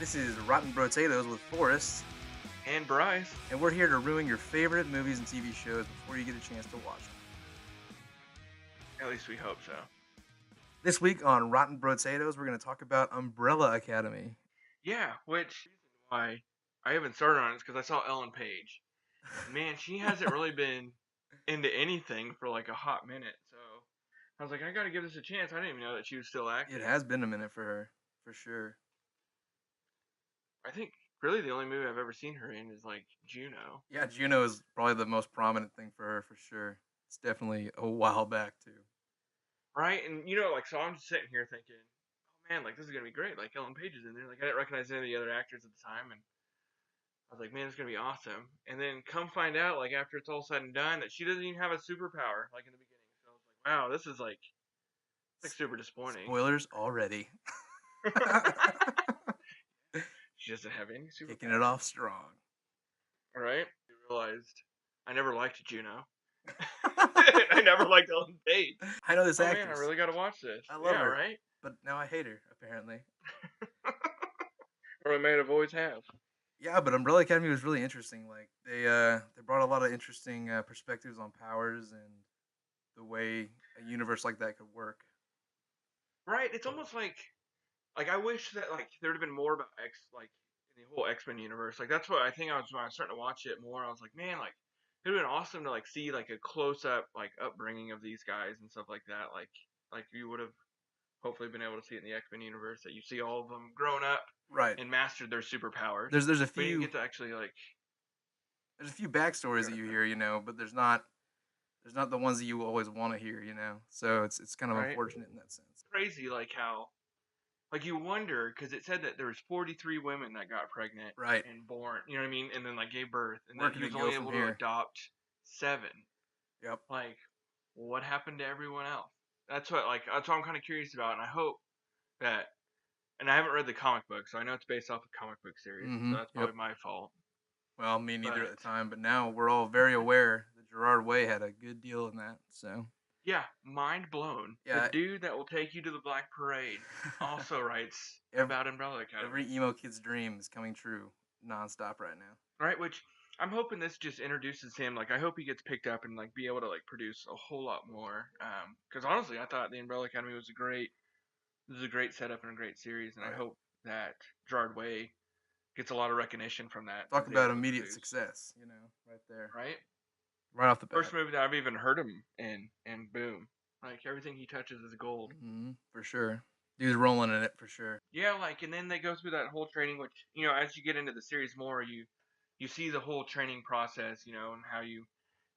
This is Rotten Potatoes with Forrest, And Bryce. and we're here to ruin your favorite movies and TV shows before you get a chance to watch them. At least we hope so. This week on Rotten Potatoes, we're going to talk about Umbrella Academy. Yeah, which why I haven't started on it is because I saw Ellen Page. Man, she hasn't really been into anything for like a hot minute. So I was like, I gotta give this a chance. I didn't even know that she was still acting. It has been a minute for her, for sure. I think really the only movie I've ever seen her in is like Juno. Yeah, Juno is probably the most prominent thing for her, for sure. It's definitely a while back, too. Right? And like so I'm just sitting here thinking, oh man, like this is gonna be great. Like Ellen Page is in there. Like I didn't recognize any of the other actors at the time and I was like, man, it's gonna be awesome. And then come find out, like after it's all said and done, that she doesn't even have a superpower, like in the beginning. So I was like, wow, this is like super disappointing. Spoilers already. She doesn't have any Kicking it superpower. off strong. Right? I realized I never liked Juno. I never liked Ellen Page. I know this Oh actress. man, I really gotta watch this. I love her. Right? But now I hate her, apparently. Or I may have always have. Yeah, but Umbrella Academy was really interesting. Like they brought a lot of interesting perspectives on powers and the way a universe like that could work. Right? It's almost like I wish that like there'd have been more about like in the whole X-Men universe. Like that's what I think I was when I was starting to watch it more. I was like, man, like it'd have been awesome to like see like a close up like upbringing of these guys and stuff like that. Like you would have hopefully been able to see it in the X-Men universe that you see all of them grown up Right. and mastered their superpowers. There's a But you few get to actually like there's a few backstories that you hear, but there's not the ones that you always want to hear, So it's kind of right unfortunate in that sense. crazy like how like you wonder because it said that there was 43 women that got pregnant Right. and born, you know what I mean, and then like gave birth, and Where that can he it was go only from able to here? adopt 7. Yep. Like, what happened to everyone else? That's what I'm kind of curious about, and I hope that. And I haven't read the comic book, so I know it's based off a comic book series, so that's Yep. probably my fault. Well, me neither at But the time, but now we're all very aware that Gerard Way had a good deal in that. So yeah, mind blown. The yeah. dude that will take you to the Black Parade also writes about Umbrella Academy. Every emo kid's dream is coming true nonstop right now. Right, which I'm hoping this just introduces him. Like, I hope he gets picked up and like be able to like produce a whole lot more. Because honestly, I thought the Umbrella Academy was a great setup and a great series, and I Right. hope that Gerard Way gets a lot of recognition from that. Talk he's about able to immediate produce. success, right there, Right? right off the bat. First movie that I've even heard him in, and boom. Like, everything he touches is gold. For sure. Dude's rolling in it for sure. Yeah, like, and then they go through that whole training, which, as you get into the series more, you see the whole training process, and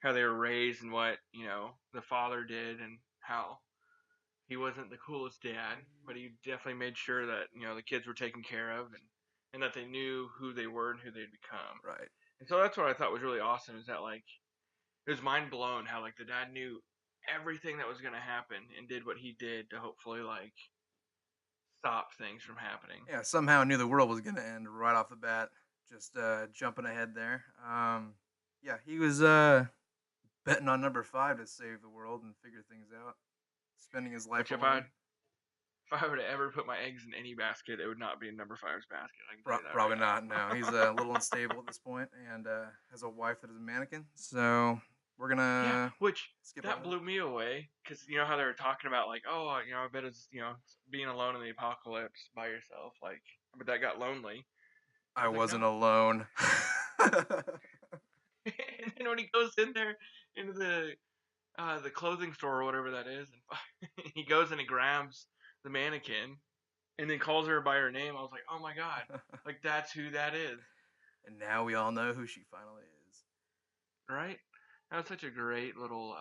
how they were raised and what, the father did and how he wasn't the coolest dad, but he definitely made sure that, the kids were taken care of and that they knew who they were and who they'd become. Right. And so that's what I thought was really awesome is that like it was mind blown how like the dad knew everything that was gonna happen and did what he did to hopefully like stop things from happening. Yeah, somehow knew the world was gonna end right off the bat. Just jumping ahead there. Yeah, he was betting on number 5 to save the world and figure things out. Spending his life Which alone. if I were to ever put my eggs in any basket, it would not be in number 5's basket. I can tell you that Probably right not. now. No, he's a little unstable at this point and has a wife that is a mannequin. So we're gonna Yeah, which skip that on blew me away because you know how they were talking about like, oh, I bet it's being alone in the apocalypse by yourself, like, but that got lonely. I was like, wasn't no. alone. And then when he goes in there into the clothing store or whatever that is, and he goes and he grabs the mannequin and then calls her by her name, I was like, oh my god, like that's who that is. And now we all know who she finally is. Right? That was such a great little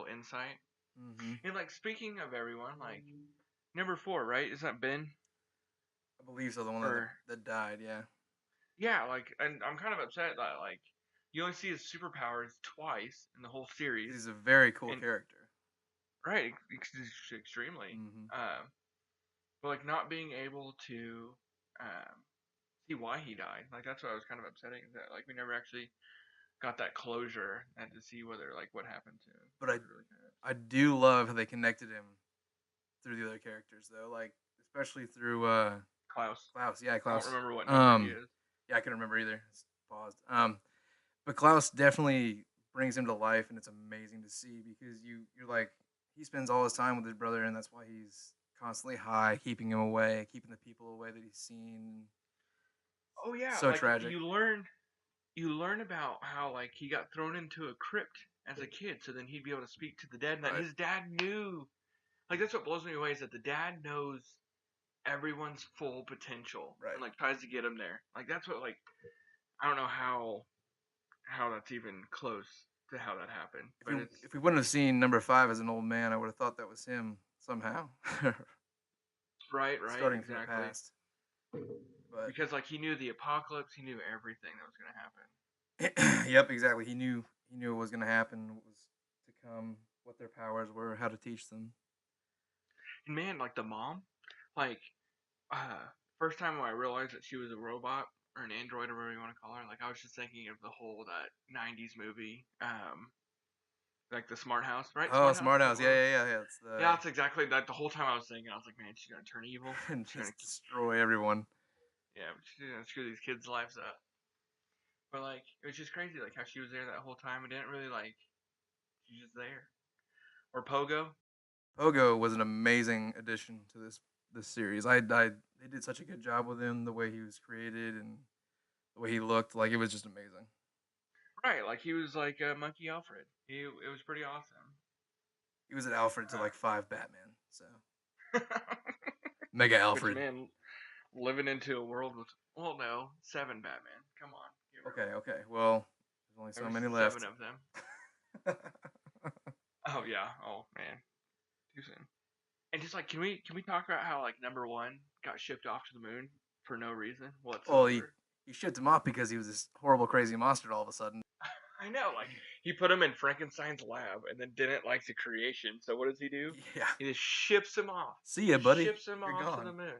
insight. Mm-hmm. And like speaking of everyone, like number 4, right? Is that Ben? I believe so. The one Or that died. Yeah. yeah, like, and I'm kind of upset that like you only see his superpowers twice in the whole series. He's a very cool And character. right, extremely. Mm-hmm. But like not being able to see why he died, like that's what I was kind of upsetting. That like we never actually got that closure and to see whether like what happened to him. But I do love how they connected him through the other characters though, like especially through Klaus. Klaus, yeah, I don't Klaus. remember what number he is. Yeah, I couldn't remember either. It's paused. But Klaus definitely brings him to life, and it's amazing to see because you're like he spends all his time with his brother, and that's why he's constantly high, keeping him away, keeping the people away that he's seen. Oh yeah, So like tragic. you learn about how like he got thrown into a crypt as a kid, so then he'd be able to speak to the dead, and that Right. his dad knew. Like that's what blows me away is that the dad knows everyone's full potential Right. and like tries to get them there. Like that's what like I don't know how that's even close to how that happened, but it's If we wouldn't have seen number 5 as an old man, I would have thought that was him somehow. right, Starting from the exactly. past. But Because like he knew the apocalypse, he knew everything that was gonna happen. yep, exactly. He knew what was going to happen, what was to come, what their powers were, how to teach them. And man, like the mom, like first time when I realized that she was a robot or an android or whatever you want to call her, like I was just thinking of the whole that '90s movie, like the Smart House, right? Oh, Smart House. Smart House. Yeah. It's Yeah, the that's exactly that. The whole time I was thinking, I was like, man, she's gonna turn evil. and She's gonna, just destroy everyone. yeah, she's gonna screw these kids' lives up. But like, it was just crazy, like how she was there that whole time and didn't really like. She's just there. Or Pogo. Pogo was an amazing addition to this series. They did such a good job with him, the way he was created and the way he looked. Like it was just amazing. Right, like he was like Monkey Alfred. It was pretty awesome. He was an Alfred to like 5 Batman. So Mega Which Alfred. man, living into a world with well, no, 7 Batman. Come on. Okay. Well, there's only so many left. 7 of them. Oh yeah. Oh man. Too soon. And just like, can we talk about how like number 1 got shipped off to the moon for no reason Well, whatsoever? he shipped him off because he was this horrible, crazy monster all of a sudden. I know, like he put him in Frankenstein's lab and then didn't like the creation. So what does he do? Yeah. He just ships him off. See ya, buddy. Ships him You're off to gone. the moon.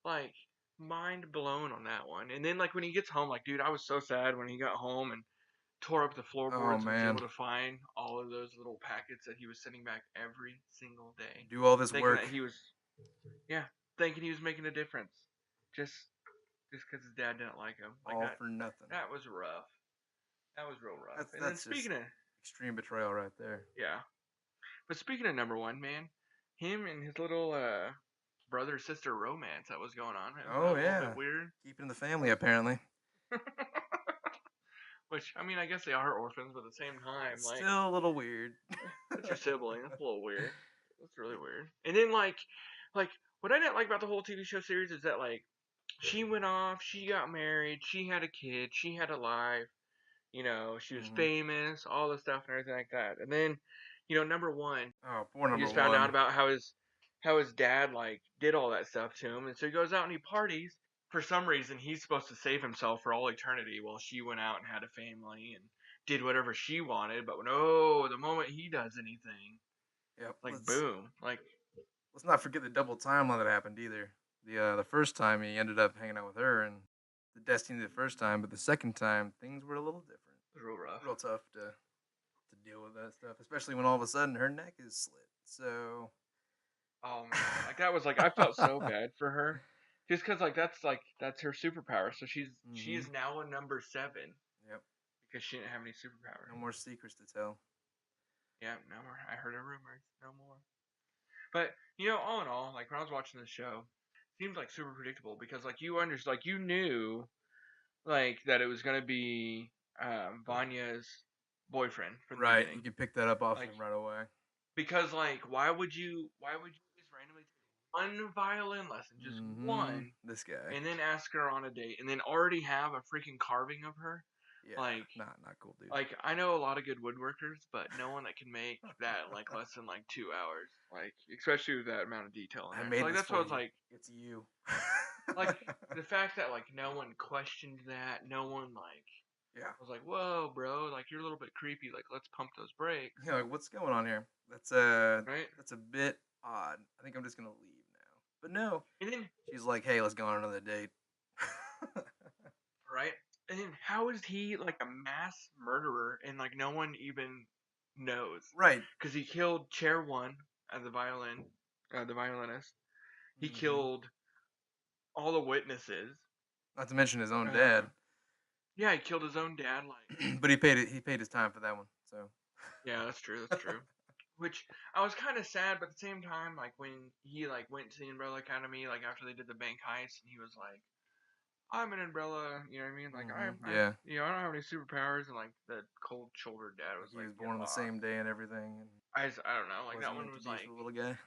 Like mind blown on that one. And then like when he gets home, like dude, I was so sad when he got home and tore up the floorboards and was able to find all of those little packets that he was sending back every single day. Do all this thinking work. That he was, yeah, thinking he was making a difference. Just because his dad didn't like him. Like all that, for nothing. That was rough. That was real rough. That's and then speaking of extreme betrayal right there. Yeah. But speaking of number 1, man, him and his little brother sister romance that was going on. Oh yeah. A little bit weird. Keeping the family apparently. Which I mean, I guess they are orphans, but at the same time, like still a little weird. It's your sibling. That's a little weird. That's really weird. And then like what I didn't like about the whole TV show series is that like she went off, she got married, she had a kid, she had a life, you know, she was famous, all this stuff and everything like that. And then, you know, number 1, oh, poor number 1. He just found out about how his dad like did all that stuff to him, and so he goes out and he parties. For some reason, he's supposed to save himself for all eternity, while she went out and had a family and did whatever she wanted. But no, the moment he does anything, yep, like boom, like let's not forget the double timeline that happened either. The first time he ended up hanging out with her and the destiny the first time, but the second time things were a little different. It was real rough, real tough to deal with that stuff, especially when all of a sudden her neck is slit. So, oh man, like that was like I felt so bad for her, just because like that's her superpower. So she is now a number 7. Yep. Because she didn't have any superpowers. No more secrets to tell. Yeah, no more. I heard a rumor. No more. But you know, all in all, like when I was watching this show, it seems like super predictable because like you understood, like you knew, like that it was gonna be Vanya's boyfriend from the beginning. You could pick that up off him right away. Because like, why would you just randomly take one violin lesson, just one, this guy, and then ask her on a date, and then already have a freaking carving of her? Yeah, like not cool, dude. Like I know a lot of good woodworkers, but no one that can make that like less than like 2 hours. Like especially with that amount of detail in there. So, like that's what I was like. It's you. Like the fact that like no one questioned that, no one like. Yeah. I was like, whoa, bro, like you're a little bit creepy. Like let's pump those brakes. Yeah, like what's going on here? That's right. That's a bit odd. I think I'm just gonna leave now. But no. And then she's like, hey, let's go on another date. Right. And then how is he like a mass murderer and like no one even knows? Right. Because he killed Chair 1 as the violinist. He killed all the witnesses. Not to mention his own Uh, dad. yeah, he killed his own dad. Like, But he paid his time for that one. So yeah, that's true. That's true. Which I was kind of sad, but at the same time, like when he like went to the Umbrella Academy, like after they did the bank heist, and he was like, "I'm an Umbrella," you know what I mean? Like yeah, I don't have any superpowers, and like the cold shouldered dad like was he like, was "Get born on the lost." same day and everything, and I don't know, like that wasn't one meant to was be for like, the little guy.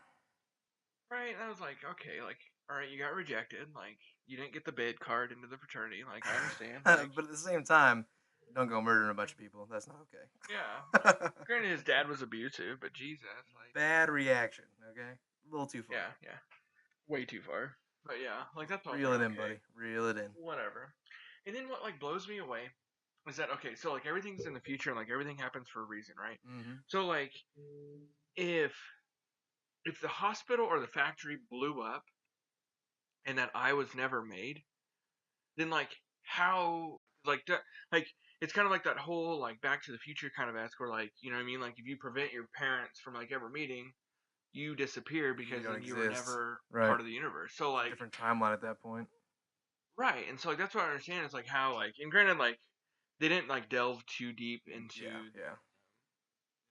right. I was like, okay, like, all right, you got rejected, like you didn't get the bid card into the fraternity, like I understand, like, But at the same time, don't go murdering a bunch of people. That's not yeah. okay. Granted, his dad was abusive, but Jesus, like, Bad reaction. Okay, a little too far. yeah, yeah, way too far. But yeah, like that's why I was Reel like, it in, okay, buddy. Reel it in. whatever. And then what like blows me away is that okay, so like everything's in the future and like everything happens for a reason, right? Hmm. So like if the hospital or the factory blew up and that eye was never made, then like how like like it's kind of like that whole like Back to the Future kind of ask where like you know what I mean, like if you prevent your parents from like ever meeting, you disappear You because don't then you were exist. never Right. part of the universe. So It's a like different timeline at that point. right, and so like that's what I understand is like how like and granted like they didn't like delve too deep Yeah, into yeah.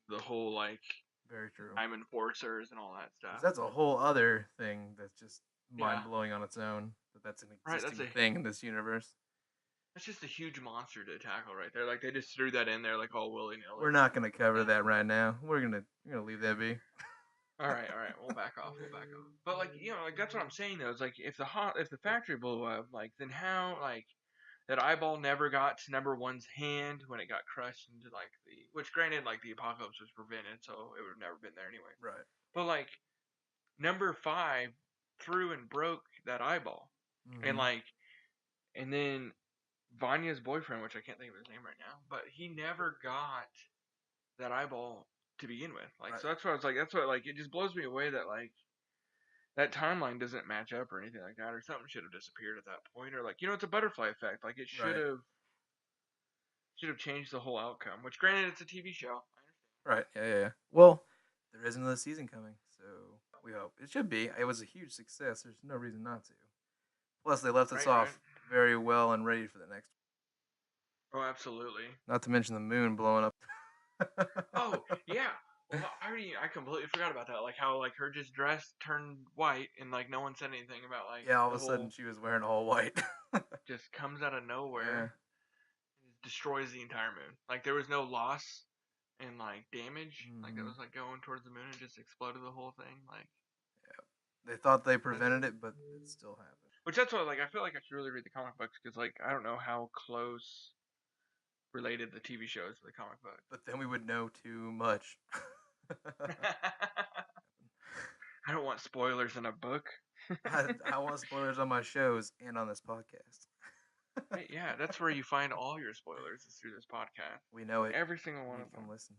the whole like Very true. time enforcers and all that Because stuff. that's a whole other thing that's just Yeah, mind blowing on its own. That's an right. existing thing in this universe. That's just a huge monster to tackle right there. Like they just threw that in there like all willy nilly. We're not gonna cover that right now. We're gonna leave that be. All right. We'll back off. We'll back off. But like you know, like that's what I'm saying though. Is like if the factory blew up, like then how like that eyeball never got to number one's hand when it got crushed into like the which granted like the apocalypse was prevented, so it would have never been there anyway. Right. But like number five threw and broke that eyeball, and Hmm. like and then Vanya's boyfriend, which I can't think of his name right now, but he never got that eyeball to begin with. Like, Right. so that's why I was like, that's what like it just blows me away that like that timeline doesn't match up or anything like that, or something should have disappeared at that point, or like you know, it's a butterfly effect. Like it Right. should have changed the whole outcome. Which, granted, it's a TV show. Right. Yeah. Yeah. Yeah. Well, there is another season coming, so we hope it should be. It was a huge success. There's no reason not to. Plus, they left us Right, right. off very well and ready for the next. Oh, absolutely. Not to mention the moon blowing up. Oh, yeah. Well, I completely forgot about that. Like how like her just dress turned white and like no one said anything about like Yeah, all of the a sudden whole she was wearing all white. just comes out of Yeah. nowhere and destroys the entire moon. Like there was no loss and like damage. Like it Hmm. was like going towards the moon and just exploded the whole thing. Like They thought they that's prevented it, but it still happened. which that's what like I feel like I should really read the comic books because like I don't know how close related the TV show is to the comic book. But then we would know too much. I don't want spoilers in a book. I want spoilers on my shows and on this podcast. Hey, yeah, that's where you find all your spoilers is through this podcast. We know it. Every single one You of need to come them. listen.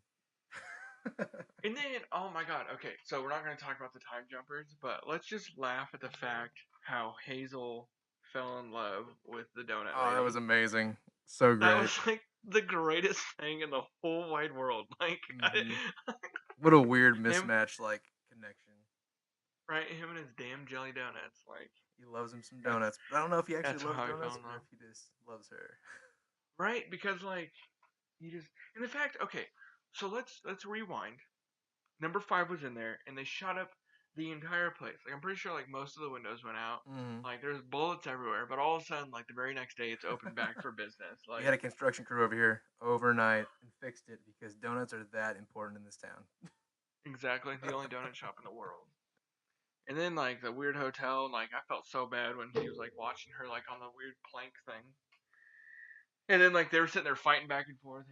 And then, oh my god, okay, so we're not going to talk about the time jumpers, but let's just laugh at the fact how Hazel fell in love with the donut Oh, that lady. was amazing. So That great. was like the greatest thing in the whole wide world. Like, Mhm. What a weird him, mismatch, like, connection. right? Him and his damn jelly donuts. Like, He loves him some that's donuts, but I don't know if he actually that's loves how he fell donuts in or love. if he just loves her. Right? Because like you just and the fact, okay, so let's rewind. Number five was in there, and they shot up the entire place. Like I'm pretty sure, like most of the windows went out. Mm-hmm. Like there's bullets everywhere, but all of a sudden, like the very next day, it's open back for business. We Like had a construction crew over here overnight and fixed it because donuts are that important in this town. exactly the only donut shop in the world. And then like the weird hotel, like I felt so bad when he was like watching her like on the weird plank thing. And then like they were sitting there fighting back and forth,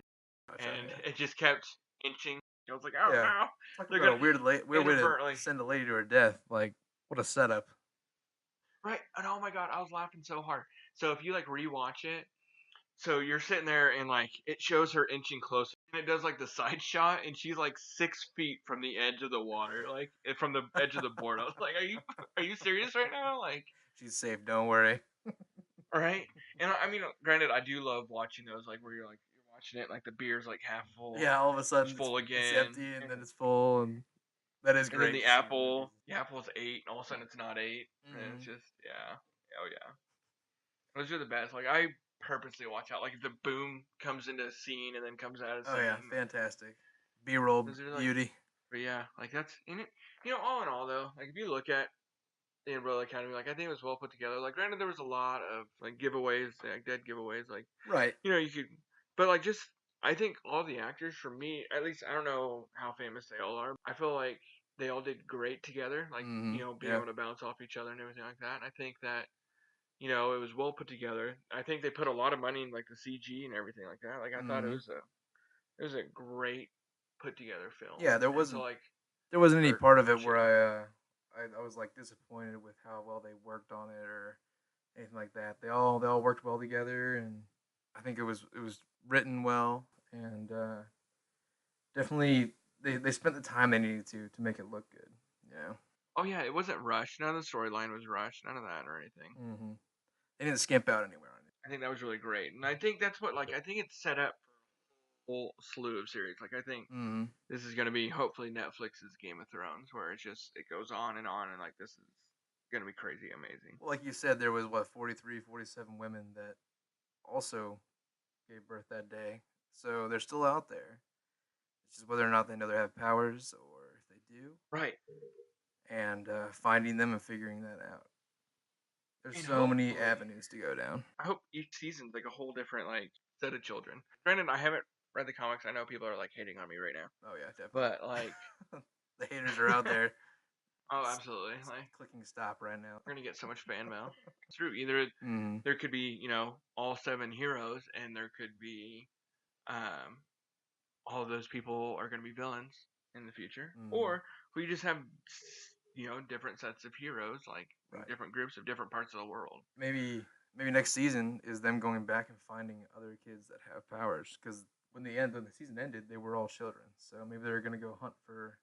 and Yeah. it just kept inching. I was like, oh Yeah. no, Talk they're about a gonna weird way to inadvertently. send a lady to her death. Like, what a setup. Right, and oh my god, I was laughing so hard. So if you like rewatch it, so you're sitting there and like it shows her inching closer, and it does like the side shot, and she's like 6 feet from the edge of the water, like from the edge of the board. I was like, are you serious right now? Like, She's safe. Don't worry. right? And I mean, granted, I do love watching those, like where you're watching it, like the beer's like half full, Yeah. All of a it's sudden, full it's again, empty and then it's full, and that is and then great to see in movies. the apple's 8, and all of a sudden it's not 8, and it's Hmm. just yeah. Oh yeah, those are the best. Like I purposely watch out. Like if the boom comes into a scene and then comes out of Oh yeah, scene. fantastic. B-roll Those are like, beauty. but yeah, like that's in it. All in all though, like if you look at the Umbrella Academy, like I think it was well put together. Like granted, there was a lot of like giveaways, like dead giveaways. Like Right. you could, but like just I think all the actors, for me at least, I don't know how famous they all are. I feel like they all did great together. Like being Yeah. able to bounce off each other and everything like that. And I think that it was well put together. I think they put a lot of money in like the CG and everything like that. Like I thought hmm it was a great put together film. Yeah, And so like there wasn't any part of or it where show. I was like disappointed with how well they worked on it or anything like that. They all worked well together, and I think it was written well, and definitely they spent the time they needed to make it look good. Yeah. Oh yeah, it wasn't rushed. None of the storyline was rushed. None of that or anything. hmm They didn't skimp out anywhere on it. I think that was really great, and I think that's what I think it's set up for a whole slew of series. Like I think this is gonna be hopefully Netflix's Game of Thrones, where it goes on, and like this is gonna be crazy amazing. Well, like you said, there was what 43, 47 women that also gave birth that day, so they're still out there. It's just whether or not they know they have powers or if they do, Right, and finding them and figuring that out. There's and so many hopefully, avenues to go down. I hope each season's like a whole different like set of children. Granted, I haven't read the comics. I know people are like hating on me right now, Oh yeah, definitely. but like, The haters are out there. oh, absolutely, like Clicking stop right now. we're gonna get so much fan mail. It's true. Either there could be all 7 heroes, and there could be um all of those people are going to be villains in the future, or we just have different sets of heroes, like Right. different groups of different parts of the world. Maybe next season is them going back and finding other kids that have powers, because when the season ended, they were all children. So maybe they're gonna go hunt for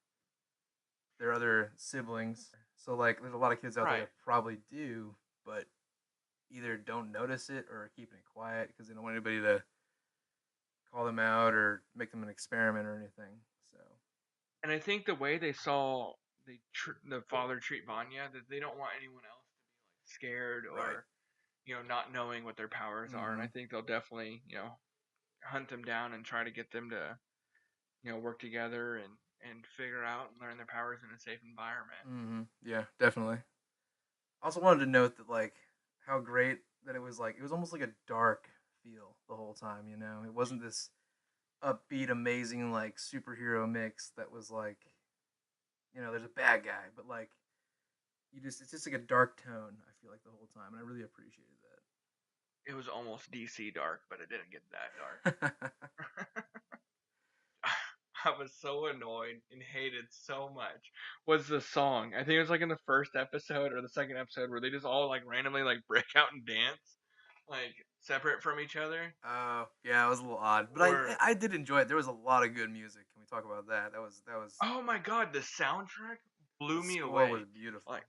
their other siblings. So like, there's a lot of kids out there Right. that probably do, but either don't notice it or are keeping it quiet because they don't want anybody to call them out or make them an experiment or anything. So And I think the way they saw the father treat Vanya, that they don't want anyone else to be like scared right. or not knowing what their powers are. And I think they'll definitely hunt them down and try to get them to work together and figure out and learn their powers in a safe environment. Yeah, definitely. I also wanted to note that like how great that it was almost like a dark feel the whole time, It wasn't this upbeat, amazing like superhero mix that was like, there's a bad guy, but like it's just like a dark tone, I feel like the whole time, and I really appreciated It was almost DC dark, but it didn't get that dark. that. I was so annoyed and hated so much was the song. I think it was like in the first episode or the second episode where they just all like randomly like break out and dance, like separate from each other. Oh, yeah, it was a little odd, but Or I did enjoy it. There was a lot of good music. Can we talk about that? That was oh my god, the soundtrack the blew me score away. was beautiful. Like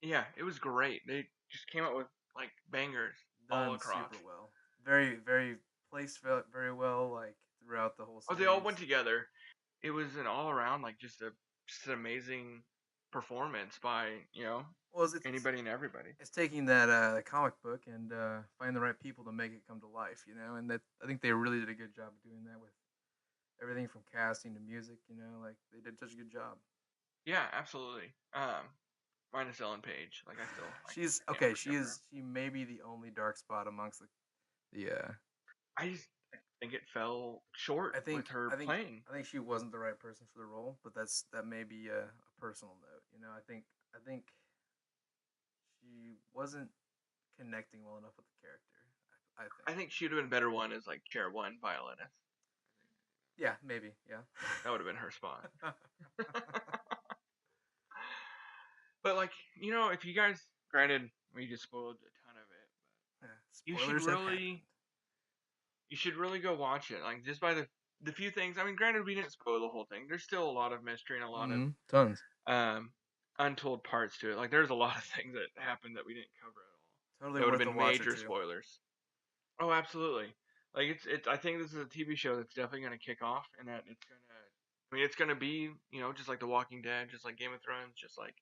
yeah, it was great. They just came out with like bangers all Done across. super well. Very, very placed very well, like throughout the whole Oh, series. they all went together. It was an all around like just an amazing performance by Well, it's anybody and everybody. it's taking that comic book and finding the right people to make it come to life, and that I think they really did a good job of doing that with everything from casting to music, like they did such a good job. Yeah, absolutely. Minus Ellen Page. Like I still. She's I can't okay. forgive her. She may be the only dark spot amongst the I just think it fell short I think with her I think playing. I think she wasn't the right person for the role, but that may be a personal note. I think she wasn't connecting well enough with the character. I think. I think she'd have been better one as like chair one violinist. Yeah, maybe. Yeah. That would have been her spot. But like if you guys, granted, we just spoiled a ton of it, but Spoilers have happened. you should really go watch it. Like just by the few things. I mean, granted, we didn't spoil the whole thing. There's still a lot of mystery and a lot of Tons. untold parts to it. Like there's a lot of things that happened that we didn't cover at all. Totally That would worth have the been watch major or two. spoilers. Oh, absolutely. Like it's. I think this is a TV show that's definitely going to kick off, and that it's gonna. I mean, it's gonna be just like The Walking Dead, just like Game of Thrones, just like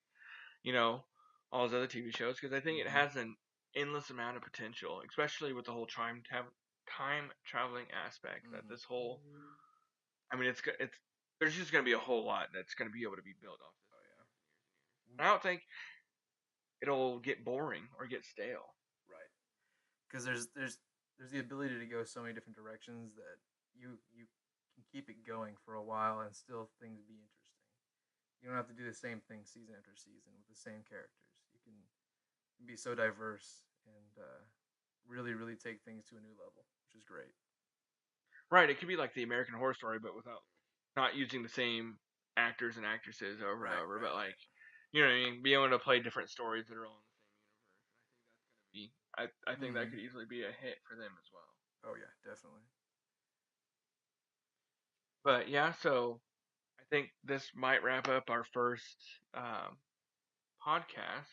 all those other TV shows, because I think it has an endless amount of potential, especially with the whole time traveling aspect. That Hmm. this whole, I mean, it's there's just gonna be a whole lot that's gonna be able to be built off this. Oh yeah. And I don't think it'll get boring or get stale. Right. Because there's the ability to go so many different directions that you can keep it going for a while and still things be interesting. You don't have to do the same thing season after season with the same characters. You can be so diverse and really take things to a new level, which is great. Right, it could be like the American Horror Story, but without not using the same actors and actresses over and Right, over, right, but like, right. you know what I mean, be able to play different stories that are all in the same universe. I think that Hmm. could easily be a hit for them as well. Oh yeah, definitely. But yeah, so I think this might wrap up our first um, podcast,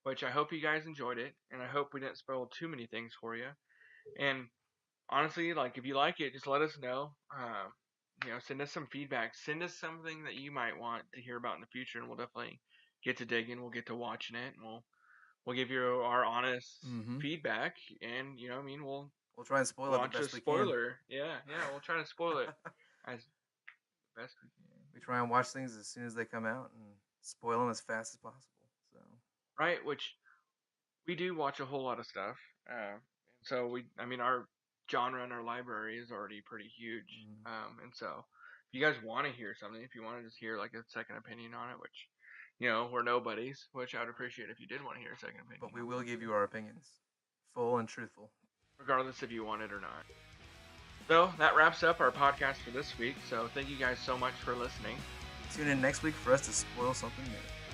which I hope you guys enjoyed it, and I hope we didn't spoil too many things for you. And honestly, like if you like it, just let us know. Send us some feedback. Send us something that you might want to hear about in the future, and we'll definitely get to digging. We'll get to watching it, and we'll give you our honest Hmm. feedback. And you know, what I mean, we'll We'll try and spoil it the launch a best we can. spoiler. Yeah, we'll try to spoil it as best we can. We try and watch things as soon as they come out and spoil them as fast as possible. So. Right, which we do watch a whole lot of stuff. And so I mean, our genre and our library is already pretty huge. Mm. And so if you guys want to hear something, if you want to just hear like a second opinion on it, which, you know, we're nobodies, which I would appreciate if you did want to hear a second opinion But we on will give something, you our opinions, full and truthful. regardless if you want it or not. So that wraps up our podcast for this week. So thank you guys so much for listening. Tune in next week for us to spoil something new.